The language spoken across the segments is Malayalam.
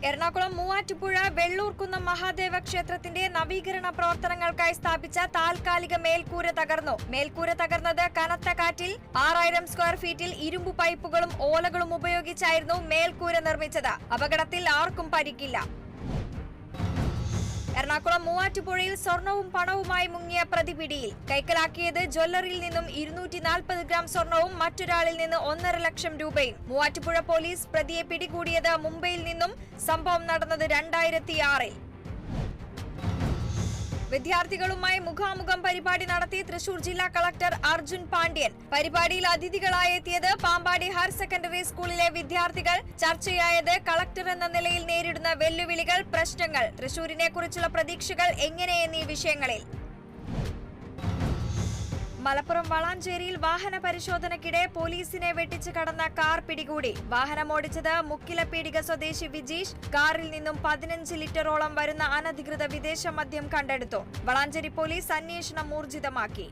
എറണാകുളം മൂവാറ്റുപുഴ വെള്ളൂർക്കുന്നം മഹാദേവ ക്ഷേത്രത്തിന്റെ നവീകരണ പ്രവർത്തനങ്ങൾക്കായി സ്ഥാപിച്ച താൽക്കാലിക മേൽക്കൂര തകർന്നു. മേൽക്കൂര തകർന്നത് കനത്ത കാറ്റിൽ. 6000 സ്ക്വയർ ഫീറ്റിൽ ഇരുമ്പു പൈപ്പുകളും ഓലകളും ഉപയോഗിച്ചായിരുന്നു മേൽക്കൂര നിർമ്മിച്ചത്. അപകടത്തിൽ ആർക്കും പരിക്കില്ല. എറണാകുളം മൂവാറ്റുപുഴയിൽ സ്വർണവും പണവുമായി മുങ്ങിയ പ്രതി പിടിയിൽ. കൈക്കലാക്കിയത് ജ്വല്ലറിയിൽ നിന്നും 240 ഗ്രാം സ്വർണവും മറ്റൊരാളിൽ നിന്ന് 1.5 ലക്ഷം രൂപയും. മൂവാറ്റുപുഴ പോലീസ് പ്രതിയെ പിടികൂടിയത് മുംബൈയിൽ നിന്നും. സംഭവം നടന്നത് 2006-ൽ. വിദ്യാർത്ഥികളുമായി മുഖാമുഖം പരിപാടി നടത്തി തൃശൂർ ജില്ലാ കളക്ടർ അർജുൻ പാണ്ഡ്യൻ. പരിപാടിയിൽ അതിഥികളായി എത്തിയത് പാമ്പാടി ഹയർ സെക്കൻഡറി സ്കൂളിലെ വിദ്യാർത്ഥികൾ. ചർച്ചയായത് കളക്ടർ എന്ന നിലയിൽ നേരിടുന്ന വെല്ലുവിളികൾ, പ്രശ്നങ്ങൾ, തൃശൂരിനെ കുറിച്ചുള്ള പ്രതീക്ഷകൾ എങ്ങനെയെന്നീ വിഷയങ്ങളിൽ. മലപ്പുറം വളാഞ്ചേരിയിൽ വാഹന പരിശോധനയ്ക്കിടെ പോലീസിനെ വെട്ടിച്ച് കടന്ന കാർ പിടികൂടി. വാഹനമോടിച്ചത് മുക്കിലപീടിക സ്വദേശി വിജീഷ്. കാറിൽ നിന്നും 15 ലിറ്ററോളം വരുന്ന അനധികൃത വിദേശ മദ്യം കണ്ടെടുത്തു. വളാഞ്ചേരി പോലീസ് അന്വേഷണം ഊർജിതമാക്കി.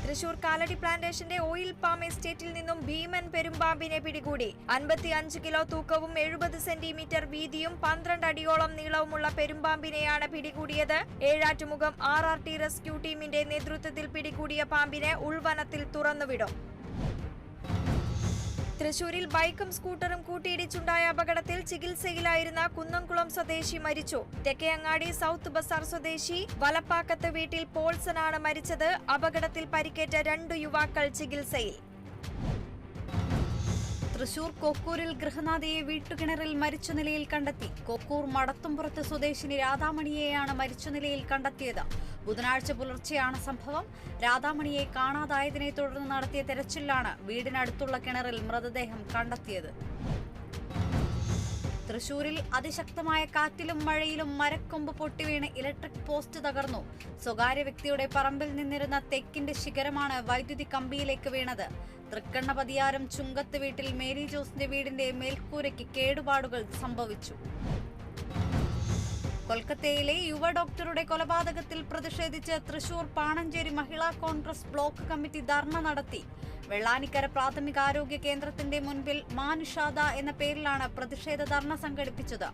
തൃശൂർ കാലടി പ്ലാന്റേഷന്റെ ഓയിൽ പാം എസ്റ്റേറ്റിൽ നിന്നും ഭീമൻ പെരുമ്പാമ്പിനെ പിടികൂടി. 55 കിലോ തൂക്കവും 70 സെന്റിമീറ്റർ വീതിയും 12 അടിയോളം നീളവുമുള്ള പെരുമ്പാമ്പിനെയാണ് പിടികൂടിയത്. ഏഴാറ്റുമുഖം RRT റെസ്ക്യൂ ടീമിന്റെ നേതൃത്വത്തിൽ പിടികൂടിയ പാമ്പിനെ ഉൾവനത്തിൽ തുറന്നുവിടും. തൃശൂരിൽ ബൈക്കും സ്കൂട്ടറും കൂട്ടിയിടിച്ചുണ്ടായ അപകടത്തിൽ ചികിത്സയിലായിരുന്ന കുന്നംകുളം സ്വദേശി മരിച്ചു. തെക്കേയങ്ങാടി സൗത്ത് ബസാർ സ്വദേശി വലപ്പാക്കത്ത് വീട്ടിൽ പോൾസനാണ് മരിച്ചത്. അപകടത്തിൽ പരിക്കേറ്റ 2 യുവാക്കൾ ചികിത്സയിൽ. തൃശൂർ കൊക്കൂരിൽ ഗൃഹനാഥയെ വീട്ടുകിണറിൽ മരിച്ച നിലയിൽ കണ്ടെത്തി. കൊക്കൂർ മടത്തുംപുറത്ത് സ്വദേശിനി രാധാമണിയെയാണ് മരിച്ച നിലയിൽ കണ്ടെത്തിയത്. ബുധനാഴ്ച പുലർച്ചെയാണ് സംഭവം. രാധാമണിയെ കാണാതായതിനെ തുടർന്ന് നടത്തിയ തെരച്ചിലാണ് വീടിനടുത്തുള്ള കിണറിൽ മൃതദേഹം കണ്ടെത്തിയത്. തൃശൂരിൽ അതിശക്തമായ കാറ്റിലും മഴയിലും മരക്കൊമ്പ് പൊട്ടിവീണ് ഇലക്ട്രിക് പോസ്റ്റ് തകർന്നു. സ്വകാര്യ വ്യക്തിയുടെ പറമ്പിൽ നിന്നിരുന്ന തെക്കിന്റെ ശിഖരമാണ് വൈദ്യുതി കമ്പിയിലേക്ക് വീണത്. തൃക്കണ്ണ പതിയാരം ചുങ്കത്ത് വീട്ടിൽ മേരി ജോസിന്റെ വീടിന്റെ മേൽക്കൂരയ്ക്ക് കേടുപാടുകൾ സംഭവിച്ചു. കൊൽക്കത്തയിലെ യുവ ഡോക്ടറുടെ കൊലപാതകത്തിൽ പ്രതിഷേധിച്ച് തൃശൂർ പാണഞ്ചേരി മഹിളാ കോൺഗ്രസ് ബ്ലോക്ക് കമ്മിറ്റി ധർണ നടത്തി. വെള്ളാനിക്കര പ്രാഥമികാരോഗ്യ കേന്ദ്രത്തിന്റെ മുൻപിൽ മാനുഷാദ എന്ന പേരിലാണ് പ്രതിഷേധ ധർണ സംഘടിപ്പിച്ചത്.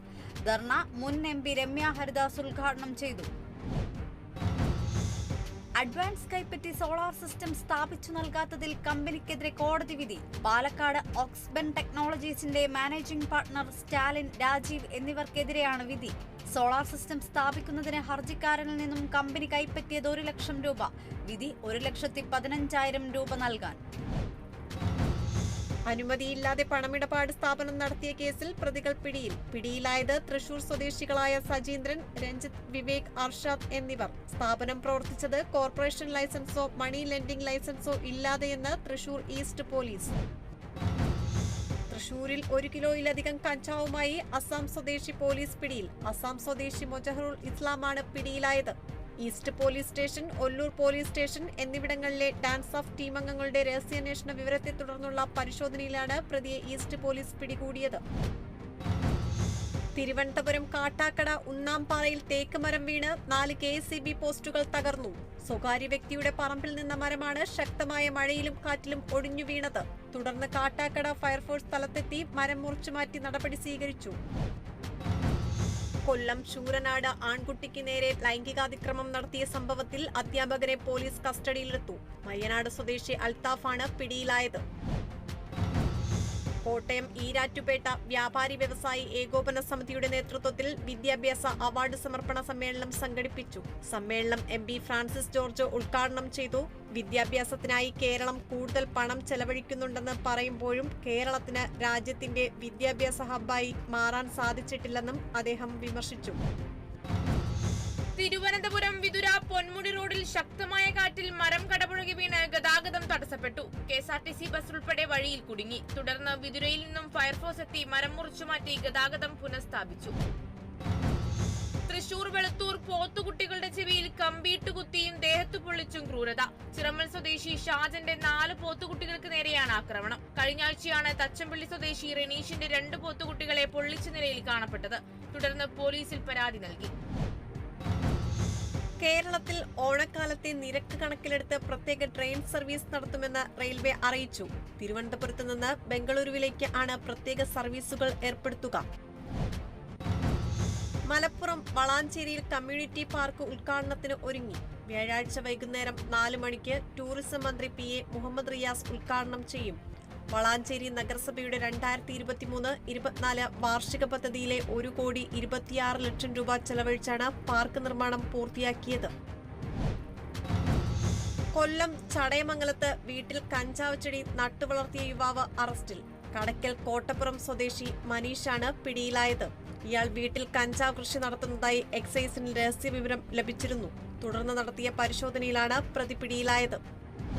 ധർണ മുൻ MP രമ്യ ഹരിദാസ് ഉദ്ഘാടനം ചെയ്തു. അഡ്വാൻസ് കൈപ്പറ്റി സോളാർ സിസ്റ്റം സ്ഥാപിച്ചു നൽകാത്തതിൽ കമ്പനിക്കെതിരെ കോടതി വിധി. പാലക്കാട് ഓക്സ്ബൻ ടെക്നോളജീസിന്റെ മാനേജിംഗ് പാർട്ണർ സ്റ്റാലിൻ, രാജീവ് എന്നിവർക്കെതിരെയാണ് വിധി. സോളാർ സിസ്റ്റം സ്ഥാപിക്കുന്നതിന് ഹർജിക്കാരനിൽ നിന്നും കമ്പനി കൈപ്പറ്റിയത് 1 ലക്ഷം രൂപ. വിധി 1,15,000 രൂപ നൽകാൻ. അനുമതിയില്ലാതെ പണമിടപാട് സ്ഥാപനം നടത്തിയ കേസിൽ പ്രതികൾ പിടിയിലായത് തൃശൂർ സ്വദേശികളായ സജീന്ദ്രൻ, രഞ്ജിത്ത്, വിവേക്, അർഷാദ് എന്നിവർ. സ്ഥാപനം പ്രവർത്തിച്ചത് കോർപ്പറേഷൻ ലൈസൻസോ മണി ലെൻഡിംഗ് ലൈസൻസോ ഇല്ലാതെയെന്ന് തൃശൂർ ഈസ്റ്റ് പോലീസ്. തൃശൂരിൽ 1 കിലോയിലധികം കഞ്ചാവുമായി അസം സ്വദേശി പോലീസ് പിടിയിൽ. അസം സ്വദേശി മൊജഹറുൽ ഇസ്ലാമാണ് പിടിയിലായത്. East police station, Ollur police station എന്നിവിടങ്ങളിലെ ഡാൻസ് ഓഫ് ടീമംഗങ്ങളുടെ രഹസ്യാന്വേഷണ വിവരത്തെ തുടർന്നുള്ള പരിശോധനയിലാണ് പ്രതിയെ ഈസ്റ്റ് പോലീസ് പിടികൂടിയത്. തിരുവനന്തപുരം കാട്ടാക്കട ഉണ്ണാംപാറയിൽ തേക്ക് മരം വീണ് 4 KSEB പോസ്റ്റുകൾ തകർന്നു. സ്വകാര്യ വ്യക്തിയുടെ പറമ്പിൽ നിന്ന മരമാണ് ശക്തമായ മഴയിലും കാറ്റിലും ഒടിഞ്ഞു വീണത്. തുടർന്ന് കാട്ടാക്കട ഫയർഫോഴ്സ് സ്ഥലത്തെത്തി മരം മുറിച്ചുമാറ്റി നടപടി സ്വീകരിച്ചു. കൊല്ലം ശൂരനാട് ആൺകുട്ടിക്ക് നേരെ ലൈംഗികാതിക്രമം നടത്തിയ സംഭവത്തിൽ അധ്യാപകരെ പോലീസ് കസ്റ്റഡിയിലെടുത്തു. മയ്യനാട് സ്വദേശി അൽത്താഫാണ് പിടിയിലായത്. കോട്ടയം ഈരാറ്റുപേട്ട വ്യാപാരി വ്യവസായി ഏകോപന സമിതിയുടെ നേതൃത്വത്തിൽ വിദ്യാഭ്യാസ അവാർഡ് സമർപ്പണ സമ്മേളനം സംഘടിപ്പിച്ചു. സമ്മേളനം MP ഫ്രാൻസിസ് ജോർജ് ഉദ്ഘാടനം ചെയ്തു. വിദ്യാഭ്യാസത്തിനായി കേരളം കൂടുതൽ പണം ചെലവഴിക്കുന്നുണ്ടെന്ന് പറയുമ്പോഴും കേരളത്തിന് രാജ്യത്തിന്റെ വിദ്യാഭ്യാസ ഹബ്ബായി മാറാൻ സാധിച്ചിട്ടില്ലെന്നും അദ്ദേഹം വിമർശിച്ചു. തിരുവനന്തപുരം വിതുര പൊന്മുടി റോഡിൽ ശക്തമായ കാറ്റിൽ മരം കടപുഴകി വീണ് ഗതാഗതം തടസ്സപ്പെട്ടു. KSRTC ബസ് ഉൾപ്പെടെ വഴിയിൽ കുടുങ്ങി. തുടർന്ന് വിതുരയിൽ നിന്നും ഫയർഫോഴ്സ് എത്തി മരം മുറിച്ചുമാറ്റി ഗതാഗതം പുനഃസ്ഥാപിച്ചു. തൃശൂർ വെളുത്തൂർ പോത്തുകുട്ടികളുടെ ചെവിയിൽ കമ്പിയിട്ട് കുത്തിയും ദേഹത്തു പൊള്ളിച്ചും ക്രൂരത. ചിറമ്മൽ സ്വദേശി ഷാജന്റെ 4 പോത്തുകുട്ടികൾക്ക് നേരെയാണ് ആക്രമണം. കഴിഞ്ഞ ആഴ്ചയാണ് തച്ചമ്പള്ളി സ്വദേശി റെനീഷിന്റെ 2 പോത്തുകുട്ടികളെ പൊള്ളിച്ച നിലയിൽ കാണപ്പെട്ടത്. തുടർന്ന് പോലീസിൽ പരാതി നൽകി. കേരളത്തിൽ ഓണക്കാലത്തെ നിരക്ക് കണക്കിലെടുത്ത് പ്രത്യേക ട്രെയിൻ സർവീസ് നടത്തുമെന്ന് റെയിൽവേ അറിയിച്ചു. തിരുവനന്തപുരത്ത് നിന്ന് ബംഗളൂരുവിലേക്ക് ആണ് പ്രത്യേക സർവീസുകൾ ഏർപ്പെടുത്തുക. മലപ്പുറം വളാഞ്ചേരിയിൽ കമ്മ്യൂണിറ്റി പാർക്ക് ഉദ്ഘാടനത്തിന് ഒരുങ്ങി. വ്യാഴാഴ്ച വൈകുന്നേരം 4 മണിക്ക് ടൂറിസം മന്ത്രി PA മുഹമ്മദ് റിയാസ് ഉദ്ഘാടനം ചെയ്യും. വളാഞ്ചേരി നഗരസഭയുടെ 2023-24 വാർഷിക പദ്ധതിയിലെ 1,26 ലക്ഷം രൂപ ചെലവഴിച്ചാണ് പാർക്ക് നിർമ്മാണം പൂർത്തിയാക്കിയത്. കൊല്ലം ചടയമംഗലത്ത് വീട്ടിൽ കഞ്ചാവ് ചെടി നട്ടുവളർത്തിയ യുവാവ് അറസ്റ്റിൽ. കടയ്ക്കൽ കോട്ടപ്പുറം സ്വദേശി മനീഷാണ് പിടിയിലായത്. ഇയാൾ വീട്ടിൽ കഞ്ചാവ് കൃഷി നടത്തുന്നതായി എക്സൈസിന് രഹസ്യവിവരം ലഭിച്ചിരുന്നു. തുടർന്ന് നടത്തിയ പരിശോധനയിലാണ് പ്രതി പിടിയിലായത്.